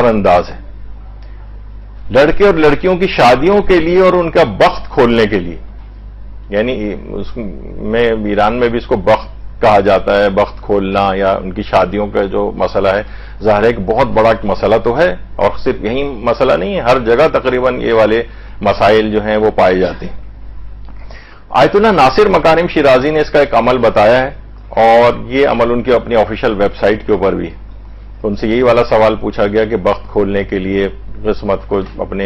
انداز ہے لڑکے اور لڑکیوں کی شادیوں کے لیے اور ان کا بخت کھولنے کے لیے. یعنی میں ایران میں بھی اس کو بخت کہا جاتا ہے, بخت کھولنا یا ان کی شادیوں کا جو مسئلہ ہے, ظاہر ہے ایک بہت بڑا مسئلہ تو ہے, اور صرف یہی مسئلہ نہیں ہے, ہر جگہ تقریباً یہ والے مسائل جو ہیں وہ پائے جاتے ہیں. آیت اللہ ناصر مکارم شیرازی نے اس کا ایک عمل بتایا ہے, اور یہ عمل ان کی اپنی آفیشیل ویب سائٹ کے اوپر بھی ہے. تو ان سے یہی والا سوال پوچھا گیا کہ بخت کھولنے کے لیے, قسمت کو اپنے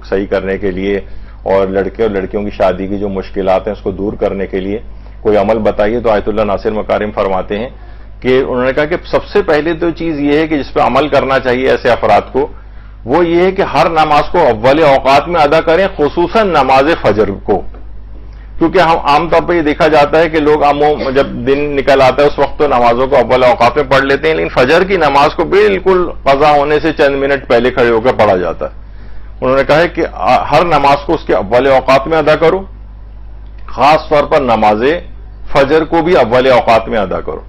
صحیح کرنے کے لیے, اور لڑکے اور لڑکیوں کی شادی کی جو مشکلات ہیں اس کو دور کرنے کے لیے کوئی عمل بتائیے. تو آیت اللہ ناصر مکارم فرماتے ہیں کہ انہوں نے کہا کہ سب سے پہلے تو چیز یہ ہے کہ جس پہ عمل کرنا چاہیے ایسے افراد کو, وہ یہ ہے کہ ہر نماز کو اول اوقات میں ادا کریں, خصوصاً نماز فجر کو. کیونکہ ہم عام طور پہ یہ دیکھا جاتا ہے کہ لوگ جب دن نکل آتا ہے اس وقت تو نمازوں کو اول اوقات میں پڑھ لیتے ہیں, لیکن فجر کی نماز کو بالکل قضا ہونے سے چند منٹ پہلے کھڑے ہو کر پڑھا جاتا ہے. انہوں نے کہا ہے کہ ہر نماز کو اس کے اول اوقات میں ادا کرو, خاص طور پر نماز فجر کو بھی اول اوقات میں ادا کرو.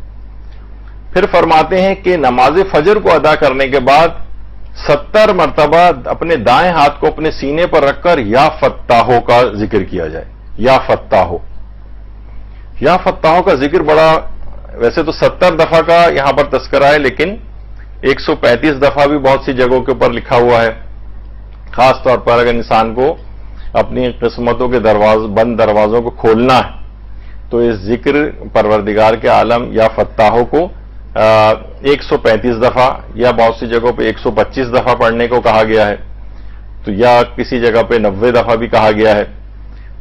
پھر فرماتے ہیں کہ نماز فجر کو ادا کرنے کے بعد 70 مرتبہ اپنے دائیں ہاتھ کو اپنے سینے پر رکھ کر یا فتاحو کا ذکر کیا جائے. یا فتاحو, یا فتاحو کا ذکر بڑا, ویسے تو 70 دفعہ کا یہاں پر تذکرہ ہے, لیکن 135 دفعہ بھی بہت سی جگہوں کے اوپر لکھا ہوا ہے. خاص طور پر اگر انسان کو اپنی قسمتوں کے بند دروازوں کو کھولنا ہے تو اس ذکر پروردگار کے عالم یا فتاحو کو 135 دفعہ یا بہت سی جگہوں پہ 125 دفعہ پڑھنے کو کہا گیا ہے, تو یا کسی جگہ پہ 90 دفعہ بھی کہا گیا ہے.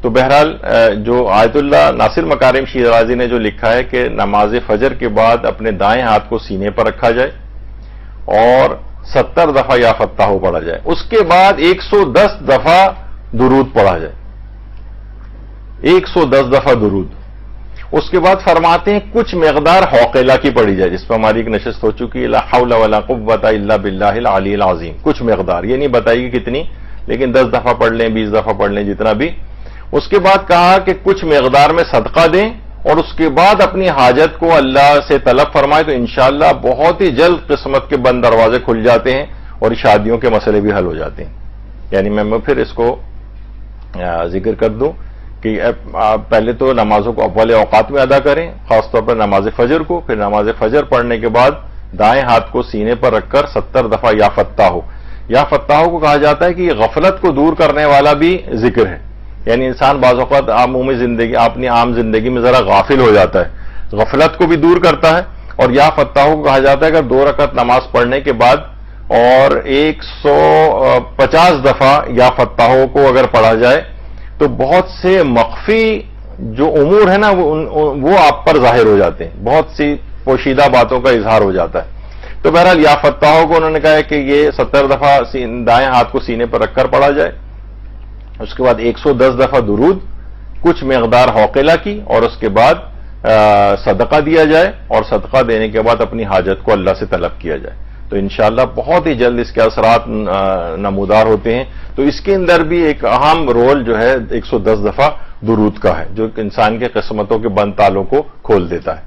تو بہرحال جو آیت اللہ ناصر مکارم شیرازی نے جو لکھا ہے کہ نماز فجر کے بعد اپنے دائیں ہاتھ کو سینے پر رکھا جائے اور 70 دفعہ یا فتاحو پڑھا جائے, اس کے بعد 110 دفعہ درود پڑھا جائے, 110 دفعہ درود. اس کے بعد فرماتے ہیں کچھ مقدار حوقلہ کی پڑھی جائے, جس پر ہماری ایک نشست ہو چکی ہے, لا حول ولا قوت الا باللہ العلی العظیم. کچھ مقدار یہ نہیں بتائی گی کتنی, لیکن 10 دفعہ پڑھ لیں, 20 دفعہ پڑھ لیں, جتنا بھی. اس کے بعد کہا کہ کچھ مقدار میں صدقہ دیں, اور اس کے بعد اپنی حاجت کو اللہ سے طلب فرمائے, تو انشاءاللہ بہت ہی جلد قسمت کے بند دروازے کھل جاتے ہیں اور شادیوں کے مسئلے بھی حل ہو جاتے ہیں. یعنی میں پھر اس کو ذکر کر دوں کہ پہلے تو نمازوں کو اول اوقات میں ادا کریں, خاص طور پر نماز فجر کو. پھر نماز فجر پڑھنے کے بعد دائیں ہاتھ کو سینے پر رکھ کر 70 دفعہ یا فتاحو. یا فتاحو کو کہا جاتا ہے کہ یہ غفلت کو دور کرنے والا بھی ذکر ہے. یعنی انسان بعض اوقات عمومی زندگی, اپنی عام زندگی میں ذرا غافل ہو جاتا ہے, غفلت کو بھی دور کرتا ہے. اور یا فتاحو کو کہا جاتا ہے کہ 2 رکعت نماز پڑھنے کے بعد اور 150 دفعہ یا فتاحو کو اگر پڑھا جائے تو بہت سے مخفی جو امور ہیں نا وہ آپ پر ظاہر ہو جاتے ہیں, بہت سی پوشیدہ باتوں کا اظہار ہو جاتا ہے. تو بہرحال یا فتاحو کو انہوں نے کہا ہے کہ یہ 70 دفعہ دائیں ہاتھ کو سینے پر رکھ کر پڑھا جائے, اس کے بعد 110 دفعہ درود, کچھ مقدار حوقلہ کی, اور اس کے بعد صدقہ دیا جائے, اور صدقہ دینے کے بعد اپنی حاجت کو اللہ سے طلب کیا جائے. تو انشاءاللہ بہت ہی جلد اس کے اثرات نمودار ہوتے ہیں. تو اس کے اندر بھی ایک اہم رول جو ہے 110 دفعہ درود کا ہے, جو انسان کے قسمتوں کے بند تالوں کو کھول دیتا ہے.